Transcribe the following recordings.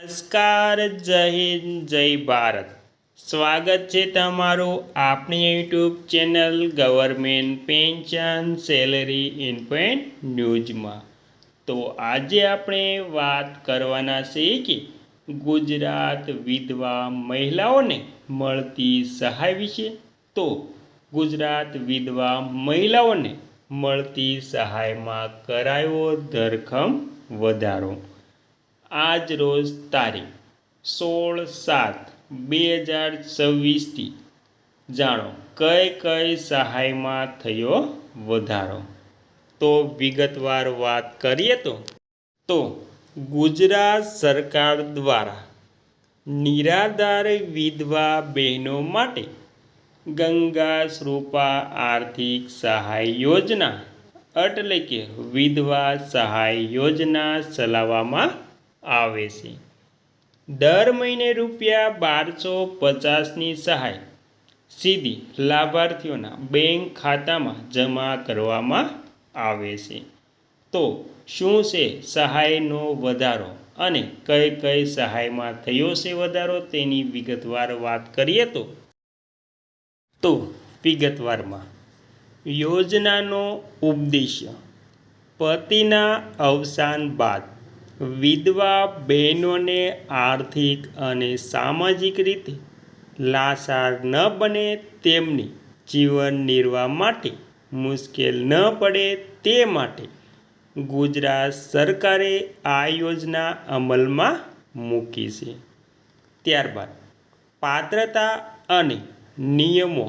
નમસ્કાર, જય હિન્દ, જય ભારત. સ્વાગત છે તમારું આપણી YouTube channel government pension salary ઇન્ફોન્ટ ન્યૂઝમાં. તો આજે આપણે વાત કરવાના છે કે ગુજરાત વિધવા મહિલાઓને મળતી સહાય વિશે. તો ગુજરાત વિધવા મહિલાઓને મળતી સહાયમાં કરાયો ધરખમ વધારો. આજ રોજ તારીખ 16/7/2024 જાણો કઈ કઈ સહાયમાં થયો વધારો. તો વિગતવાર વાત કરીએ તો ગુજરાત સરકાર દ્વારા નિરાધાર વિધવા બહેનો માટે ગંગા સ્વરૂપા આર્થિક સહાય યોજના એટલે કે વિધવા સહાય યોજના ચલાવવામાં આવે છે. દર મહિને ₹1250ની સહાય સીધી લાભાર્થીઓના બેંક ખાતામાં જમા કરવામાં આવે છે. તો શું છે સહાયનો વધારો અને કઈ કઈ સહાયમાં થયો છે વધારો તેની વિગતવાર વાત કરીએ તો વિગતવારમાં યોજનાનો ઉદ્દેશ્ય પતિના અવસાન બાદ વિધવા બહેનોને આર્થિક અને સામાજિક રીતે લાચાર ન બને, તેમની જીવન નિર્વાહ માટે મુશ્કેલ ન પડે તે માટે ગુજરાત સરકારે આ યોજના અમલમાં મૂકી છે. ત્યારબાદ પાત્રતા અને નિયમો.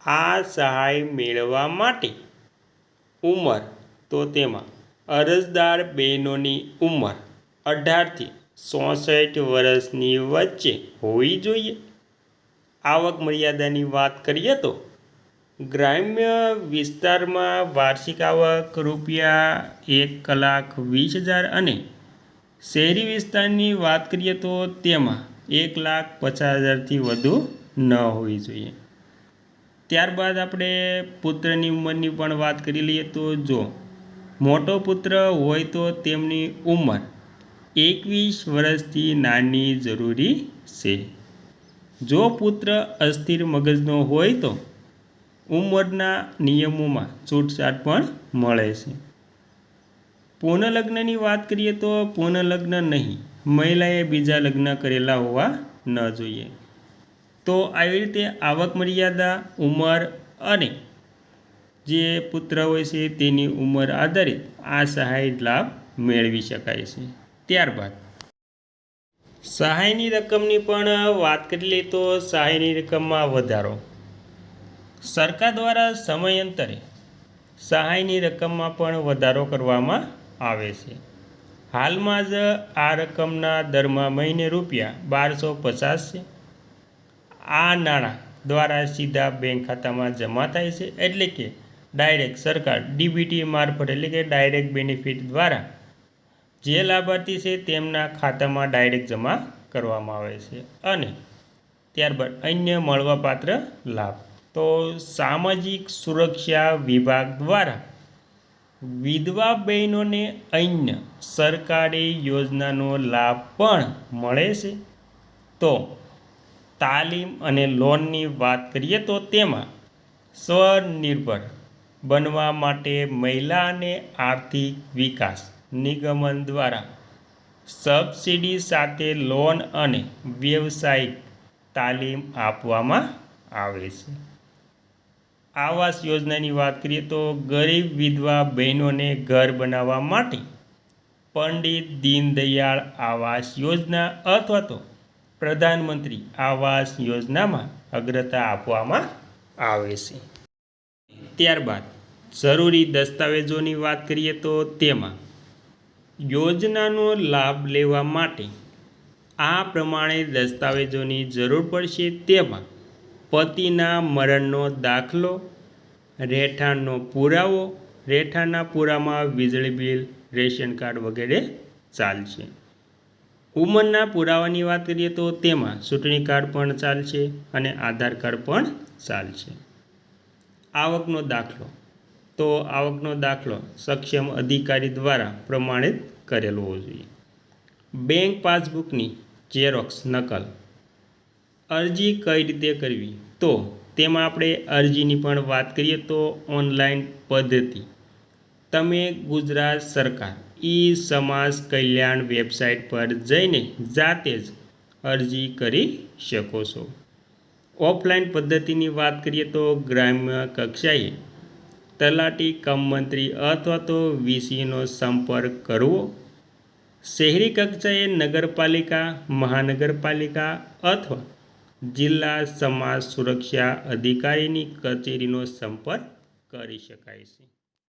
આ સહાય મેળવવા માટે ઉંમર તો તેમાં અરજદાર બહેનોની ઉંમર 18થી 64 વર્ષની વચ્ચે હોવી જોઈએ. આવક મર્યાદાની વાત કરીએ તો ગ્રામ્ય વિસ્તારમાં વાર્ષિક આવક ₹1,20,000 અને શહેરી વિસ્તારની વાત કરીએ તો તેમાં 1,50,000થી વધુ ન હોવી જોઈએ. ત્યારબાદ આપણે પુત્રની ઉંમરની પણ વાત કરી લઈએ તો જો મોટો પુત્ર હોય તો તેમની ઉંમર 21 વર્ષથી નાની જરૂરી છે. જો પુત્ર અસ્થિર મગજનો હોય તો ઉંમરના નિયમોમાં છૂટછાટ પણ મળે છે. પુનઃલગ્નની વાત કરીએ તો પુનઃલગ્ન નહીં, મહિલાએ બીજા લગ્ન કરેલા હોવા ન જોઈએ. તો આવી રીતે આવક મર્યાદા, ઉંમર અને જે પુત્ર હોય છે તેની ઉંમર આધારિત આ સહાય લાભ મેળવી શકાય છે. ત્યારબાદ સહાયની રકમની પણ વાત કરી લઈએ તો સહાયની રકમમાં વધારો. સરકાર દ્વારા સમયાંતરે સહાયની રકમમાં પણ વધારો કરવામાં આવે છે. હાલમાં જ આ રકમના દરમાં મહિને ₹1250 છે. આ નાણાં દ્વારા સીધા બેંક ખાતામાં જમા થાય છે, એટલે કે ડાયરેક્ટ સરકાર ડીબીટી મારફત એટલે કે ડાયરેક્ટ બેનિફિટ દ્વારા જે લાભાર્થી છે તેમના ખાતામાં ડાયરેક્ટ જમા કરવામાં આવે છે. અને ત્યારબાદ અન્ય મળવાપાત્ર લાભ. તો સામાજિક સુરક્ષા વિભાગ દ્વારા વિધવા બહેનોને અન્ય સરકારી યોજનાનો લાભ પણ મળે છે. તો તાલીમ અને લોનની વાત કરીએ તો તેમાં સ્વનિર્ભર બનવા માટે મહિલા અને આર્થિક વિકાસ નિગમન દ્વારા સબસિડી સાથે લોન અને વ્યવસાયિક તાલીમ આપવામાં આવે છે. આવાસ યોજનાની વાત કરીએ તો ગરીબ વિધવા બહેનોને ઘર બનાવવા માટે પંડિત દીનદયાળ આવાસ યોજના અથવા તો પ્રધાનમંત્રી આવાસ યોજનામાં અગ્રતા આપવામાં આવે છે. ત્યારબાદ જરૂરી દસ્તાવેજોની વાત કરીએ તો તેમાં યોજનાનો લાભ લેવા માટે આ પ્રમાણે દસ્તાવેજોની જરૂર પડશે. તેમાં પતિના મરણનો દાખલો, રહેઠાણનો પુરાવો, રહેઠાણના પુરાવામાં વીજળી બિલ, રેશન કાર્ડ વગેરે ચાલશે. ઉંમરના પુરાવાની વાત કરીએ તો તેમાં ચૂંટણી કાર્ડ પણ ચાલશે અને આધાર કાર્ડ પણ ચાલશે. આવકનો દાખલો. તો આવકનો દાખલો સક્ષમ અધિકારી દ્વારા પ્રમાણિત કરેલો હોવો જોઈએ. બેંક પાસબુકની ઝેરોક્સ નકલ. અરજી કઈ રીતે કરવી? તો તેમાં આપણે અરજીની પણ વાત કરીએ તો ઓનલાઈન પદ્ધતિ. તમે ગુજરાત સરકાર ઈ સમાજ કલ્યાણ વેબસાઇટ પર જઈને જાતે જ અરજી કરી શકો છો. ઓફલાઈન પદ્ધતિની વાત કરીએ તો ગ્રામ્ય કક્ષાએ તલાટી કમ મંત્રી અથવા તો વીસીનો સંપર્ક કરવો. શહેરી કક્ષાએ નગરપાલિકા, મહાનગરપાલિકા અથવા જિલ્લા સમાજ સુરક્ષા અધિકારીની કચેરીનો સંપર્ક કરી શકાય છે.